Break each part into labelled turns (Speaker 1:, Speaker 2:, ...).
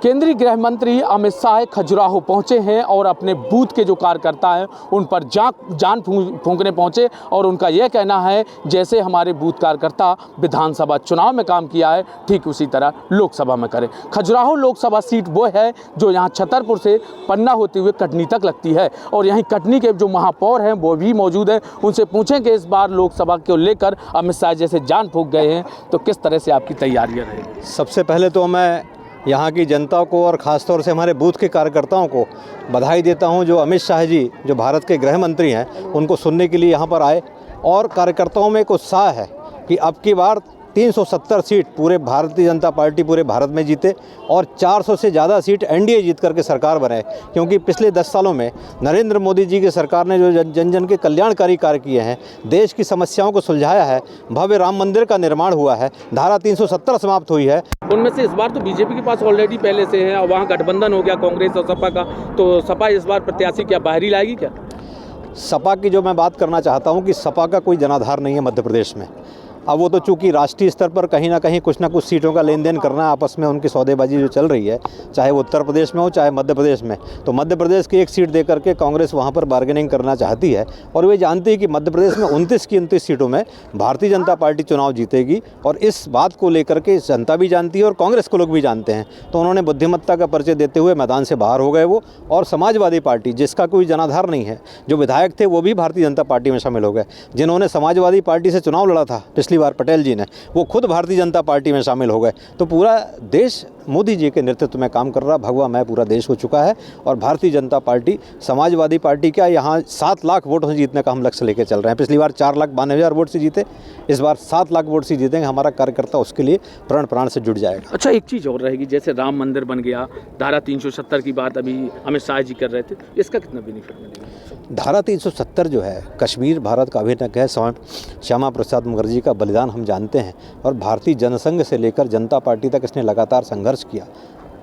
Speaker 1: केंद्रीय गृह मंत्री अमित शाह खजुराहो पहुंचे हैं और अपने बूथ के जो कार्यकर्ता हैं उन पर जान फूंकने पहुंचे और उनका यह कहना है जैसे हमारे बूथ कार्यकर्ता विधानसभा चुनाव में काम किया है ठीक उसी तरह लोकसभा में करें। खजुराहो लोकसभा सीट वो है जो यहाँ छतरपुर से पन्ना होते हुए कटनी तक लगती है और यहीं कटनी के जो महापौर हैं वो भी मौजूद हैं। उनसे पूछें कि इस बार लोकसभा को लेकर अमित शाह जैसे जान फूंक गए हैं तो किस तरह से आपकी तैयारियाँ रहेंगी।
Speaker 2: सबसे पहले तो मैं यहाँ की जनता को और ख़ास तौर से हमारे बूथ के कार्यकर्ताओं को बधाई देता हूँ जो अमित शाह जी जो भारत के गृह मंत्री हैं उनको सुनने के लिए यहाँ पर आए और कार्यकर्ताओं में एक उत्साह है कि अब की बार 370 सीट पूरे भारतीय जनता पार्टी पूरे भारत में जीते और 400 से ज़्यादा सीट एनडीए जीत करके सरकार बनाए, क्योंकि पिछले 10 सालों में नरेंद्र मोदी जी की सरकार ने जो जन जन के कल्याणकारी कार्य किए हैं, देश की समस्याओं को सुलझाया है, भव्य राम मंदिर का निर्माण हुआ है, धारा 370 समाप्त हुई है।
Speaker 1: उनमें से इस बार तो बीजेपी के पास ऑलरेडी पहले से है और वहाँ गठबंधन हो गया कांग्रेस और सपा का, तो सपा इस बार प्रत्याशी क्या बाहरी लाएगी क्या?
Speaker 2: सपा की जो मैं बात करना चाहता हूँ कि सपा का कोई जनाधार नहीं है मध्य प्रदेश में। अब वो तो चूंकि राष्ट्रीय स्तर पर कहीं ना कहीं कुछ ना कुछ सीटों का लेन देन करना है, आपस में उनकी सौदेबाजी जो चल रही है, चाहे वो उत्तर प्रदेश में हो चाहे मध्य प्रदेश में, तो मध्य प्रदेश की एक सीट दे करके कांग्रेस वहाँ पर बार्गेनिंग करना चाहती है और वे जानती है कि मध्य प्रदेश में 29 की 29 सीटों में भारतीय जनता पार्टी चुनाव जीतेगी और इस बात को लेकर के जनता भी जानती है और कांग्रेस के लोग भी जानते हैं। तो उन्होंने बुद्धिमत्ता का परिचय देते हुए मैदान से बाहर हो गए वो, और समाजवादी पार्टी जिसका कोई जनाधार नहीं है, जो विधायक थे वो भी भारतीय जनता पार्टी में शामिल हो गए। जिन्होंने समाजवादी पार्टी से चुनाव लड़ा था पिछली बार पटेल जी ने, वो खुद भारतीय जनता पार्टी में शामिल हो गए। तो पूरा देश मोदी जी के नेतृत्व में काम कर रहा, भगवा मैं पूरा देश हो चुका है और भारतीय जनता पार्टी समाजवादी पार्टी क्या यहाँ 7 लाख वोटों से जीतने का हम लक्ष्य लेकर चल रहे हैं। पिछली बार 4,92,000 वोट से जीते, इस बार 7 लाख वोट से जीतेंगे। हमारा कार्यकर्ता उसके लिए प्राण प्राण से जुट जाएगा।
Speaker 1: अच्छा, एक चीज़ और रहेगी, जैसे राम मंदिर बन गया, धारा 370 की बात अभी अमित शाह जी कर रहे थे, इसका कितना बेनिफिट मिलेगा?
Speaker 2: धारा 370 जो है, कश्मीर भारत का अभिन्न है। श्यामा प्रसाद मुखर्जी का बलिदान हम जानते हैं और भारतीय जनसंघ से लेकर जनता पार्टी तक इसने लगातार संघर्ष किया।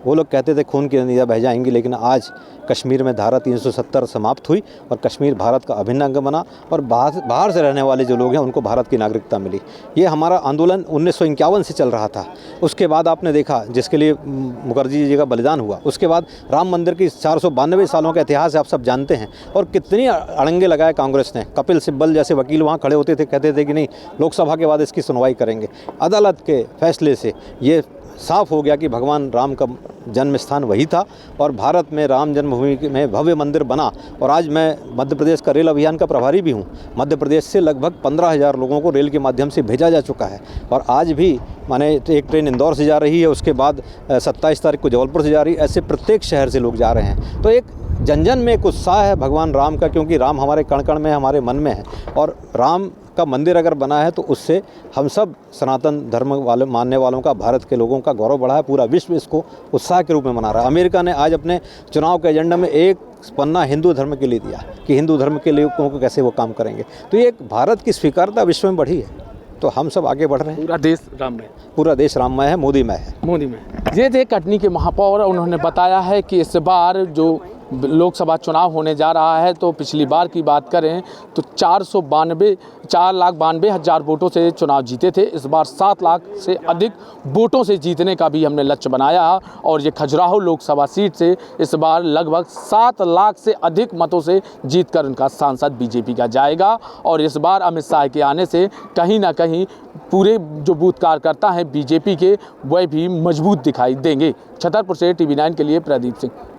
Speaker 2: वो लोग कहते थे खून की नदियाँ बह जाएंगी, लेकिन आज कश्मीर में धारा 370 समाप्त हुई और कश्मीर भारत का अभिन्न अंग बना और बाहर से रहने वाले जो लोग हैं उनको भारत की नागरिकता मिली। ये हमारा आंदोलन 1951 से चल रहा था। उसके बाद आपने देखा जिसके लिए मुखर्जी जी का बलिदान हुआ, उसके बाद राम मंदिर की 492 सालों का इतिहास आप सब जानते हैं और कितनी अड़ंगे लगाए कांग्रेस ने। कपिल सिब्बल जैसे वकील वहाँ खड़े होते थे, कहते थे कि नहीं, लोकसभा के बाद इसकी सुनवाई करेंगे। अदालत के फैसले से ये साफ हो गया कि भगवान राम का जन्म स्थान वही था और भारत में राम जन्मभूमि में भव्य मंदिर बना। और आज मैं मध्य प्रदेश का रेल अभियान का प्रभारी भी हूँ। मध्य प्रदेश से लगभग 15,000 लोगों को रेल के माध्यम से भेजा जा चुका है और आज भी माने एक ट्रेन इंदौर से जा रही है, उसके बाद 27 तारीख को जबलपुर से जा रही है। ऐसे प्रत्येक शहर से लोग जा रहे हैं। तो एक जन जन में एक उत्साह है भगवान राम का, क्योंकि राम हमारे कण कण में, हमारे मन में है और राम का मंदिर अगर बना है तो उससे हम सब सनातन धर्म वाले मानने वालों का, भारत के लोगों का गौरव बढ़ा है। पूरा विश्व इसको उत्साह के रूप में मना रहा है। अमेरिका ने आज अपने चुनाव के एजेंडा में एक पन्ना हिंदू धर्म के लिए दिया कि हिंदू धर्म के लोगों को कैसे वो काम करेंगे। तो ये एक भारत की स्वीकारता विश्व में बढ़ी है। तो हम सब आगे बढ़ रहे हैं।
Speaker 1: पूरा देश राममय,
Speaker 2: पूरा देश राममय है, मोदीमय है।
Speaker 1: मोदीमय। ये थे कटनी के महापौर, उन्होंने बताया है कि इस बार जो लोकसभा चुनाव होने जा रहा है तो पिछली बार की बात करें तो 4,92,000 वोटों से चुनाव जीते थे। इस बार 7 लाख से अधिक वोटों से जीतने का भी हमने लक्ष्य बनाया और ये खजुराहो लोकसभा सीट से इस बार लगभग 7 लाख से अधिक मतों से जीतकर उनका सांसद बीजेपी का जाएगा। और इस बार अमित शाह के आने से कहीं ना कहीं पूरे जो बूथ कार्यकर्ता हैं बीजेपी के, वह भी मजबूत दिखाई देंगे। छतरपुर से TV9 के लिए प्रदीप सिंह।